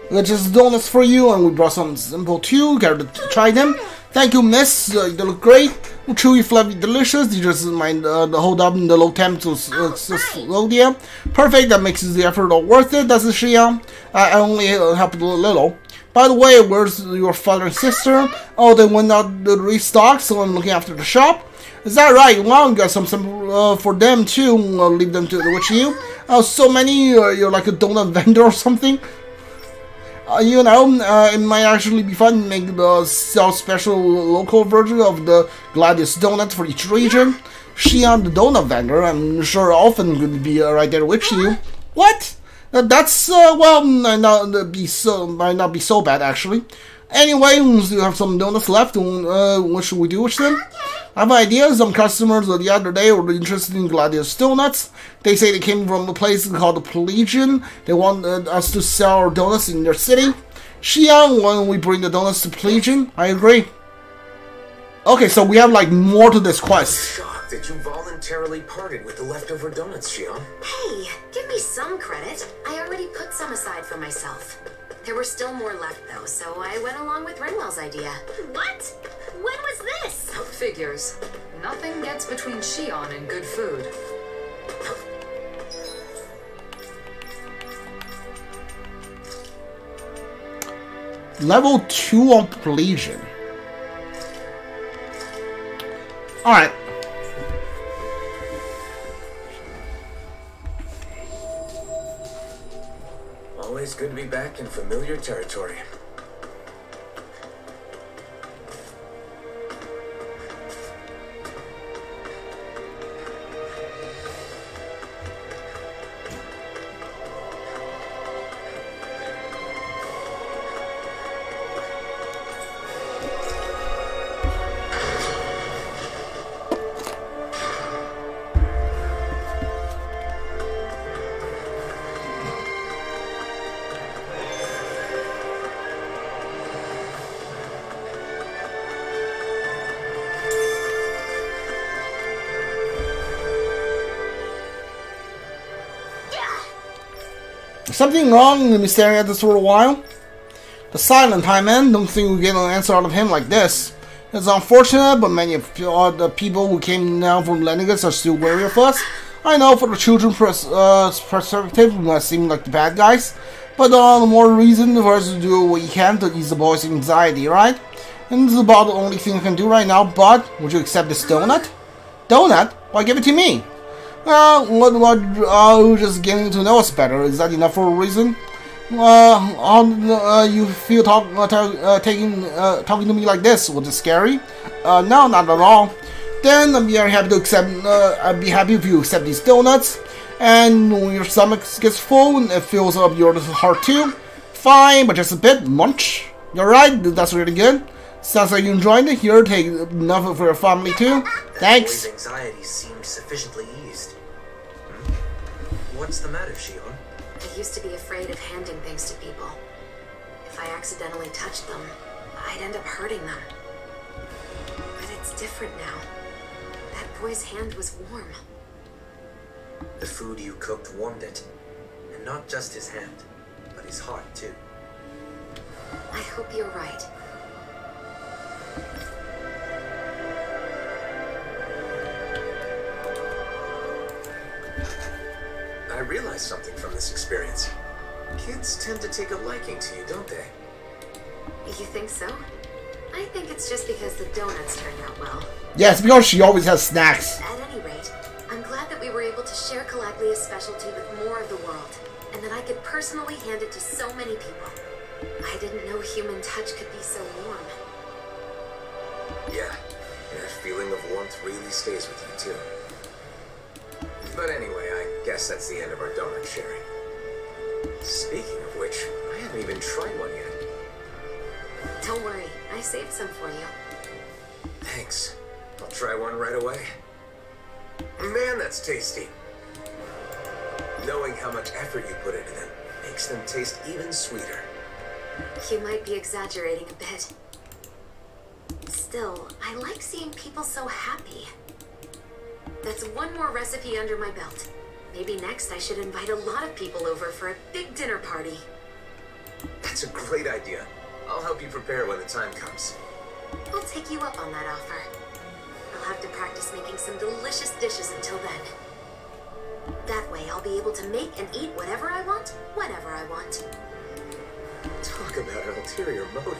Which is donuts for you, and we brought some simple too. Got to try them. Thank you, miss. They look great. Chewy, fluffy, delicious. You just mind the hold up in the low temp to slow there. Perfect. That makes the effort all worth it. That's Shia. I only helped a little. By the way, where's your father and sister? Oh, they went out to restock, so I'm looking after the shop. Is that right? Well, I got some for them too. I'll leave them to with you. Oh, so many. You're like a donut vendor or something. You know, it might actually be fun to make the special local version of the Gladius donut for each region. Shion, the donut vendor, I'm sure often could be right there with you. What? That's well, might not be so bad actually. Anyway, we still have some donuts left. What should we do with them? I have ideas. Some customers the other day were interested in Gladius donuts. They say they came from a place called the Pelagian. They want us to sell our donuts in their city. Xiang, why don't we bring the donuts to Pelagian? I agree. Okay, so we have like more to this quest. I'm shocked that you voluntarily parted with the leftover donuts, Xiang. Hey, give me some credit. I already put some aside for myself. There were still more left, though, so I went along with Rinwell's idea. What? When was this? Figures. Nothing gets between Shion and good food. Level 2 on Pelagian. Alright. Always good to be back in familiar territory. Something wrong? Let me staring at this for a while. The silent high man. Don't think we get an answer out of him like this. It's unfortunate, but many of the people who came now from Lennigus are still wary of us. I know for the children's perspective, we might seem like the bad guys, but the more reason for us to do what we can to ease the boys' anxiety, right? And this is about the only thing I can do right now. But would you accept this donut? Donut? Why give it to me? Just getting to know us better. Is that enough for a reason? How you feel talking to me like this? Was it scary? No, not at all. Then I'd be very happy to accept. I'd be happy if you accept these donuts. And when your stomach gets full and it fills up your heart too, fine, but just a bit. Munch. You're right. That's really good. Sounds like you enjoyed it. Here, take enough for your family too. Thanks. That boy's anxiety seemed sufficiently eased. What's the matter, Shion? I used to be afraid of handing things to people. If I accidentally touched them, I'd end up hurting them. But it's different now. That boy's hand was warm. The food you cooked warmed it. And not just his hand, but his heart too. I hope you're right. I realized something from this experience. Kids tend to take a liking to you, don't they? You think so? I think it's just because the donuts turned out well. Yes, because she always has snacks. At any rate, I'm glad that we were able to share Calaglia's specialty with more of the world, and that I could personally hand it to so many people. I didn't know human touch could be so warm. Yeah, that feeling of warmth really stays with you too. But anyway, I guess that's the end of our donut sharing. Speaking of which, I haven't even tried one yet. Don't worry, I saved some for you. Thanks. I'll try one right away. Man, that's tasty. Knowing how much effort you put into them makes them taste even sweeter. You might be exaggerating a bit. Still, I like seeing people so happy. That's one more recipe under my belt. Maybe next I should invite a lot of people over for a big dinner party. That's a great idea. I'll help you prepare when the time comes. I'll take you up on that offer. I'll have to practice making some delicious dishes until then. That way I'll be able to make and eat whatever I want, whenever I want. Talk about an ulterior motive.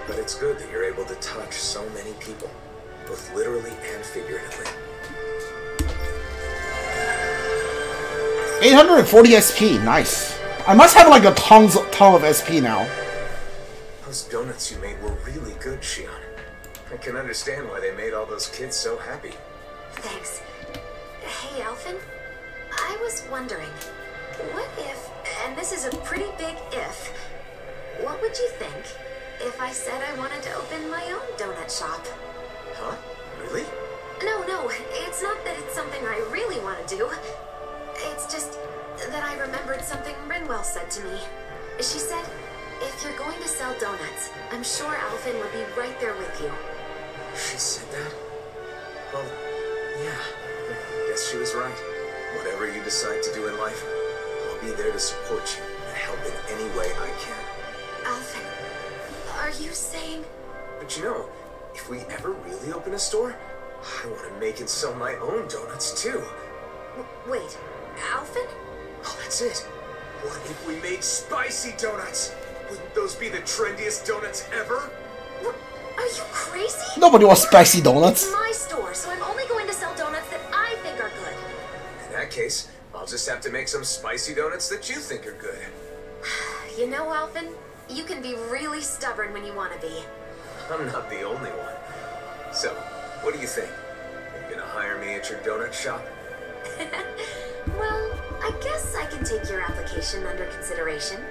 But it's good that you're able to touch so many people, both literally and figuratively. 840 SP, nice. I must have like a ton of SP now. Those donuts you made were really good, Shion. I can understand why they made all those kids so happy. Thanks. Hey, Alphen. I was wondering, what if, and this is a pretty big if, what would you think if I said I wanted to open my own donut shop? Huh? Really? No, it's not that it's something I really want to do. It's just that I remembered something Rinwell said to me. She said, if you're going to sell donuts, I'm sure Alphen would be right there with you. She said that? Well, yeah. I guess she was right. Whatever you decide to do in life, I'll be there to support you and help in any way I can. Alphen, are you saying... But you know, if we ever really open a store, I want to make and sell my own donuts too. Wait, Alphen? Oh, that's it. What if we made spicy donuts? Wouldn't those be the trendiest donuts ever? What? Are you crazy? Nobody wants spicy donuts. It's my store, so I'm only going to sell donuts that I think are good. In that case, I'll just have to make some spicy donuts that you think are good. You know, Alphen, you can be really stubborn when you want to be. I'm not the only one. So, what do you think? Are you gonna hire me at your donut shop? Well, I guess I can take your application under consideration.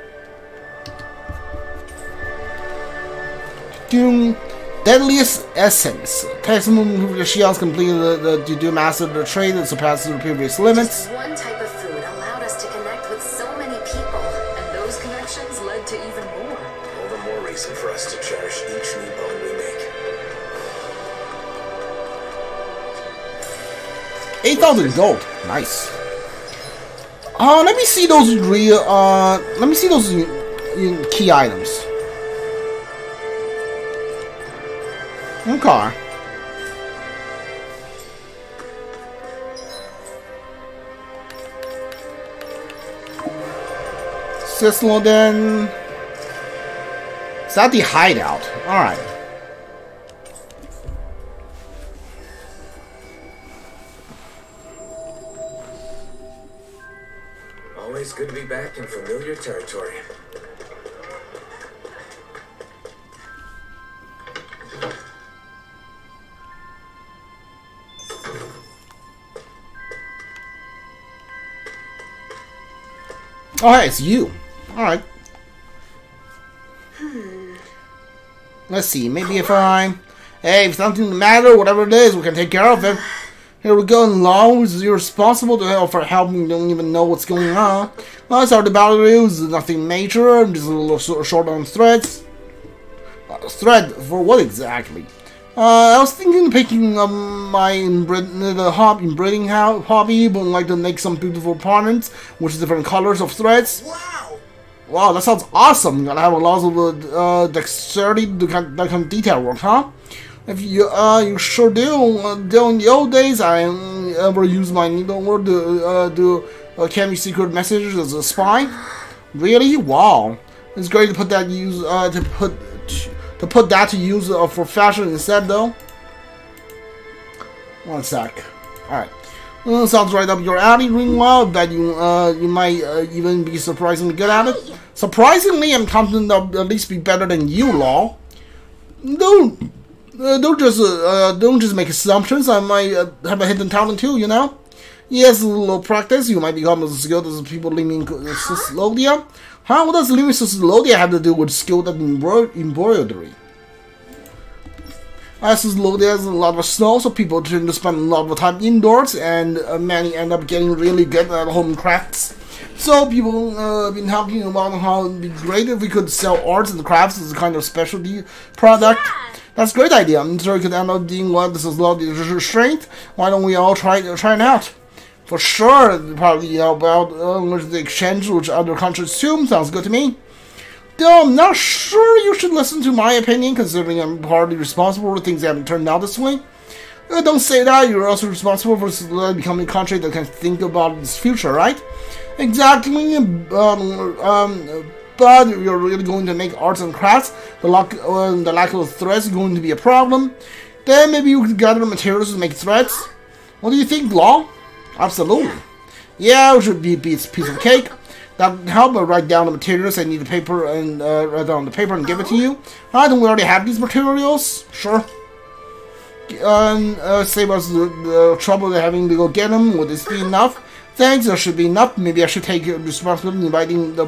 Doom Deadliest Essence. Testimony proof that Shion's completed the master the trade that surpasses the previous limits. Just one type of food allowed us to connect with so many people, And those connections led to even more. All the more reason for us to cherish each new bond we make. 8,000 gold. Nice. Let me see those real. Let me see those key items. Okay. Sisloden. Is that the hideout? Alright. Always good to be back in familiar territory. Oh, hey, it's you. Alright. Let's see, maybe if hey, if something matters, whatever it is, we can take care of it. Here we go, and Long is responsible for helping, you don't even know what's going on. Well, sorry about it, it's nothing major, just a little short on threads. Thread for what exactly? I was thinking of picking up my inbreeding hobby, but I'd like to make some beautiful patterns with different colors of threads. Wow! Wow, that sounds awesome. You gotta have a lot of dexterity to that kind of detail work, huh? If you sure do. During the old days, I ever used my needlework to do carry secret messages as a spy. Really? Wow! It's great to put that put that to use for fashion instead, though. One sec. Alright. Sounds right up your alley, Ringwell. Bet you might even be surprisingly good at it. Surprisingly, I'm confident I'll at least be better than you, Law. Don't just make assumptions. I might have a hidden talent too, you know. Yes, a little practice, you might become as skilled as people living in Cecilodia. Huh? What does living in Cecilodia have to do with skilled at embroidery? Cecilodia has a lot of snow, so people tend to spend a lot of time indoors, and many end up getting really good at home crafts. So people have been talking about how it would be great if we could sell arts and crafts as a kind of specialty product. That's a great idea. I'm sure it could end up being what this is a lot of strength. Why don't we all try it out? For sure, probably about the exchange with other countries too. Sounds good to me. Though I'm not sure you should listen to my opinion, considering I'm partly responsible for things that haven't turned out this way. Don't say that. You're also responsible for becoming a country that can think about its future, right? Exactly. But if you're really going to make arts and crafts, the lack of threads is going to be a problem. Then maybe you could gather materials to make threads. What do you think, Law? Absolutely. Yeah, it should be a piece of cake. That would help. But write down the materials. I need the paper and write down the paper and give it to you. Don't we already have these materials? Sure. Save us the trouble of having to go get them. Would this be enough? Thanks, that should be enough. Maybe I should take responsibility in inviting the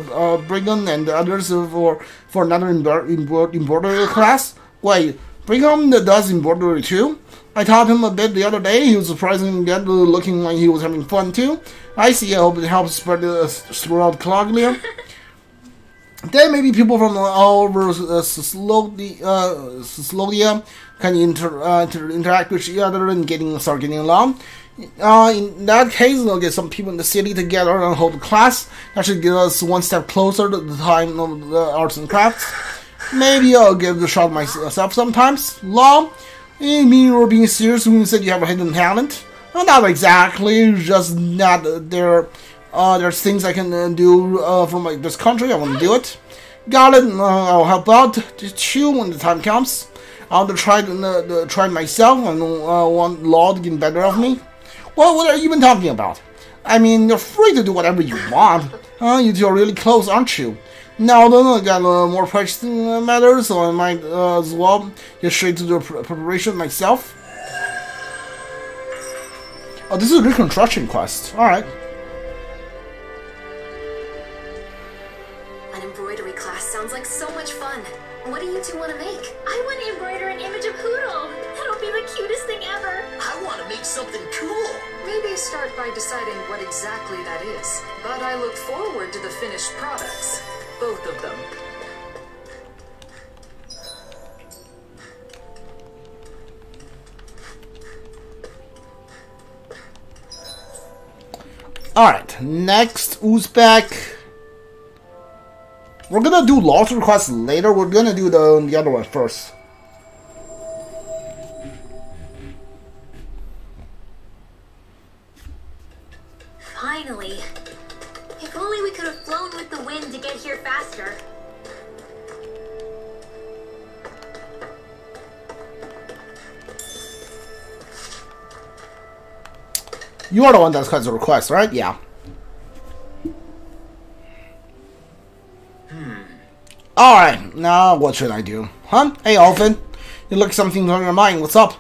Brigham and the others for another embroidery class. Wait, Brigham does embroidery too? I taught him a bit the other day. He was surprisingly good, looking like he was having fun too. I see. I hope it helps spread throughout Coglia. Then maybe people from all over Slovenia can interact with each other and start getting along. In that case, we'll get some people in the city together and hold a class. That should get us one step closer to the time of the arts and crafts. Maybe I'll give it a shot myself sometimes. Law, you mean you're being serious when you said you have a hidden talent? Well, not exactly, just not there. There's things I can do from this country. I want to do it. Got it. I'll help out too when the time comes. I want to try myself and want Law to get better of me. Well, what are you even talking about? I mean, you're free to do whatever you want. You two are really close, aren't you? Now, then, I got more pressing matters, so I might as well get straight to the preparation myself. Oh, this is a reconstruction quest. Alright. An embroidery class sounds like so much fun. What do you two want to make? I want to embroider an image of Poodle. That'll be the cutest thing ever. I want to make something cool. Maybe start by deciding what exactly that is. But I look forward to the finished products. Both of them. Alright, next Uzbek. We're gonna do launch requests later. We're gonna do the other one first. Finally. If only we could have flown with the wind to get here faster. You are the one that has the request, right? Yeah. Alright, now what should I do? Huh? Hey, Alvin. You look something on your mind. What's up?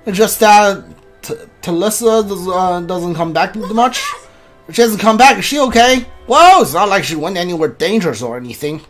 It's just that Talissa doesn't come back much. She hasn't come back. Is she okay? Well, it's not like she went anywhere dangerous or anything.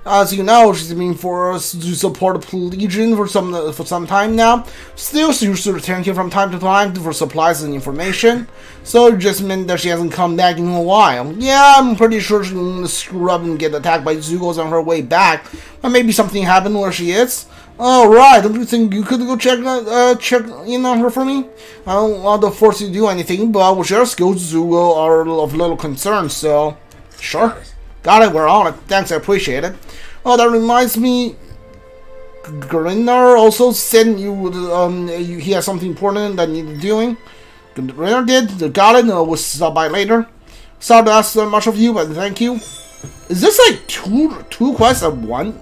As you know, she's been forced to support the Legion for some time now. Still, she used to return here from time to time for supplies and information. So it just meant that she hasn't come back in a while. Yeah, I'm pretty sure she's gonna screw up and get attacked by Zugos on her way back. But maybe something happened where she is. Alright, don't you think you could go check in on her for me? I don't want to force you to do anything, but with your skills, Zugo are of little concern, so... Sure. Got it, we're on it. Thanks, I appreciate it. Oh, that reminds me... Grinar also said he has something important that needed doing. Grinar did, got it, we'll stop by later. Sorry to ask so much of you, but thank you. Is this like two quests at one?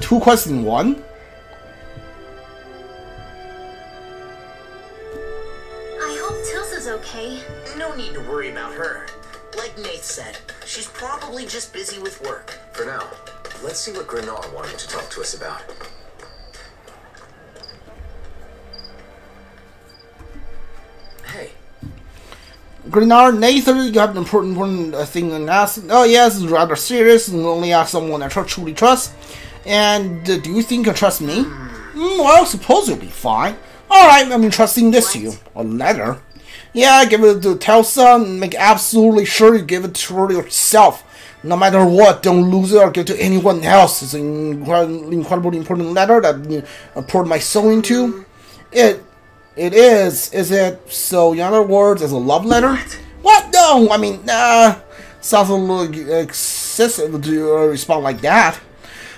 2 quests in 1? I hope Tilsa's okay. No need to worry about her. Like Nate said, she's probably just busy with work. For now, let's see what Grinar wanted to talk to us about. Hey. Grinar, Nathan, you have an important thing to ask. Oh yes, it's rather serious and only ask someone I truly trust. And do you think you trust me? Well, I suppose you'll be fine. Alright, I'm entrusting this to you. A letter? Yeah, give it to Telsa and make absolutely sure you give it to her yourself. No matter what, don't lose it or give it to anyone else. It's an incredibly important letter that I poured my soul into. It is. Is it? So, in other words, it's a love letter? What? No, I mean, sounds a little excessive to respond like that.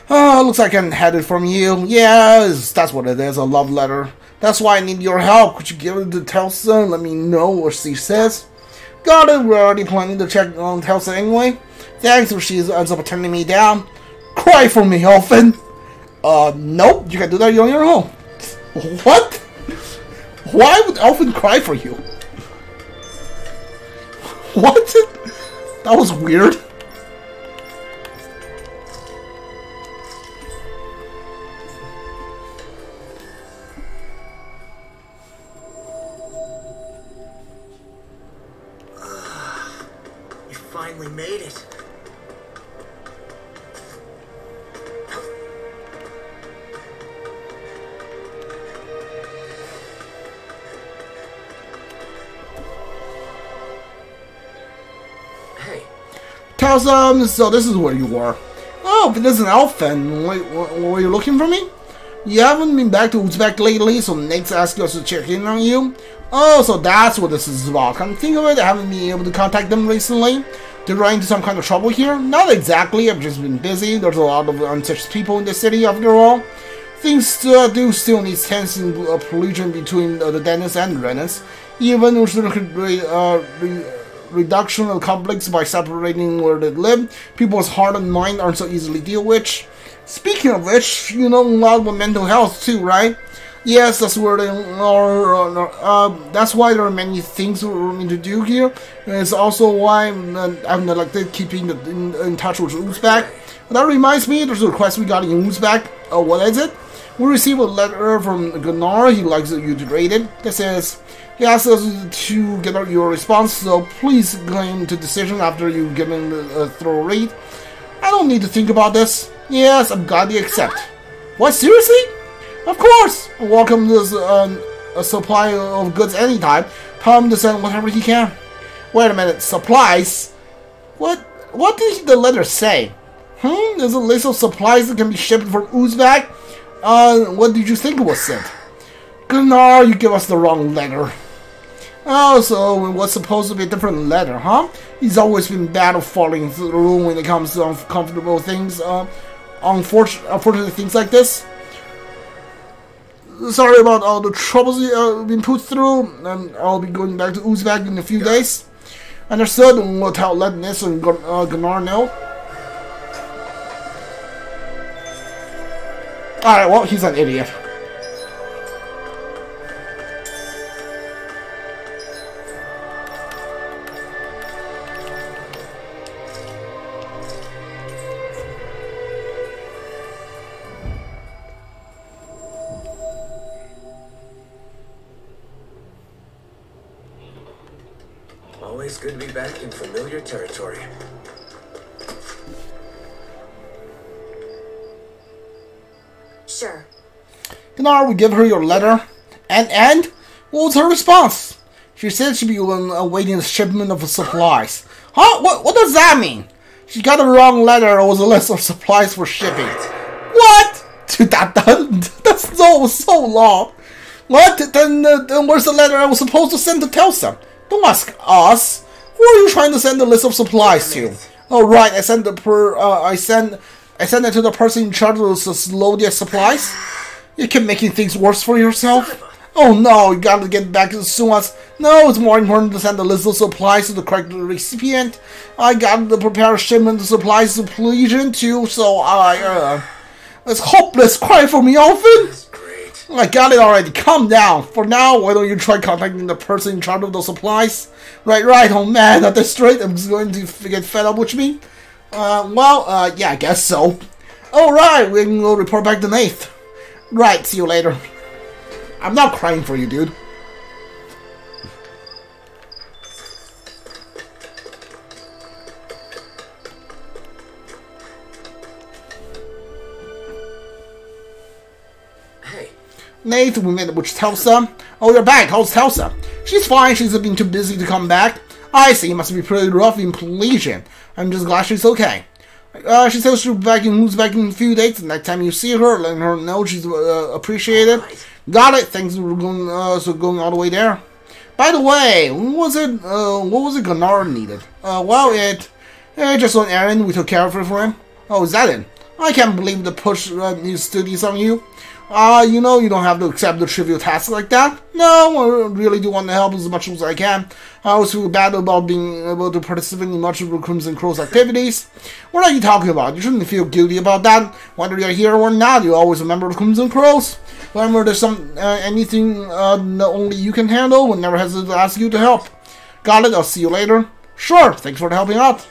Looks like I'm headed from you. Yes, that's what it is, a love letter. That's why I need your help. Could you give it to Telsa and let me know what she says? Got it, we're already planning to check on Telsa anyway. Thanks if she ends up turning me down. Cry for me, Elfin. Nope, you can do that on your own. What? Why would Elfin cry for you? What? That was weird. You finally made it. Telsa, so this is where you were. Oh, but this is an Elfin. Wait, were you looking for me? You haven't been back to Uzbek lately, so Nate's asked us to check in on you. Oh, so that's what this is about. Come think of it, I haven't been able to contact them recently. Did run into some kind of trouble here? Not exactly, I've just been busy. There's a lot of untouched people in the city after all. Things do still need tense collusion between the Dahnan and Renans. Even with the reduction of conflicts by separating where they live, people's heart and mind aren't so easily dealt with. Speaking of which, you know a lot about mental health too, right? Yes, that's where they are. That's why there are many things for me to do here. And it's also why I'm elected keeping in touch with Uzbek. That reminds me, there's a request we got in Uzbek. What is it? We received a letter from Gunnar. He likes you to read it. This says, he asked us to get your response, so please claim to decision after you've given a thorough read. I don't need to think about this. Yes, I'm glad you accept. What, seriously? Of course! Welcome this a supply of goods anytime. Tell him to send whatever he can. Wait a minute, supplies? What did the letter say? There's a list of supplies that can be shipped from Uzbek? What did you think was sent? Gunnar, you give us the wrong letter. Oh, so it was supposed to be a different letter, huh? He's always been bad at falling through when it comes to uncomfortable things, unfortunate things like this. Sorry about all the troubles you've been put through, and I'll be going back to Uzbek in a few days. Understood, and we'll let Nis and Gunnar know. Alright, well, he's an idiot. Always good to be back in familiar territory. Sure. Gunnar would give her your letter, and what was her response? She said she'd be awaiting the shipment of supplies. Huh? What does that mean? She got the wrong letter. It was a list of supplies for shipping. What? Dude, that's so long. What? Then where's the letter I was supposed to send to Telsa? Don't ask us. Who are you trying to send the list of supplies to? Oh right, I sent it to the person in charge of the Zestiria supplies. You keep making things worse for yourself. Oh no, you gotta get back as soon as. No, it's more important to send the list of supplies to the correct recipient. I got to prepare a shipment of supplies to Plesion too, so it's hopeless. Cry for me, Elfin. I got it already. Calm down. For now, why don't you try contacting the person in charge of those supplies? Right. Oh man, at this rate, I'm going to get fed up with me. Yeah, I guess so. Alright, we can go report back to Nate. Right, see you later. I'm not crying for you, dude. Hey. Nate, we met with Telsa. Oh, you're back. How's Telsa? She's fine. She's been too busy to come back. I see. It must be pretty rough in Plesion. I'm just glad she's okay. She says she'll be back in a few days. Next time you see her, let her know she's appreciated. Got it. Thanks for going going all the way there. By the way, what was it Gunnar needed? Well, it just an errand we took care of it for him. Oh, is that it? I can't believe the push needs studies on you. You know you don't have to accept the trivial tasks like that. No, I really do want to help as much as I can. I always feel bad about being able to participate in much of the Crimson Crow's activities. What are you talking about? You shouldn't feel guilty about that. Whether you're here or not, you always remember the Crimson Crows. Whenever there's anything that only you can handle, we'll never hesitate to ask you to help. Got it? I'll see you later. Sure, thanks for helping out.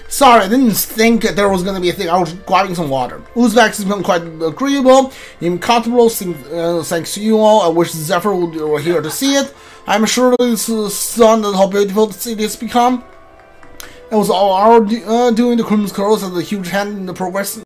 Sorry, I didn't think there was going to be a thing. I was grabbing some water. Uzbek has been quite agreeable, even comfortable, thanks to you all. I wish Zephyr were here to see it. I'm sure this son and how beautiful the city has become. It was all our doing. The Crimson Crows has a huge hand in the progress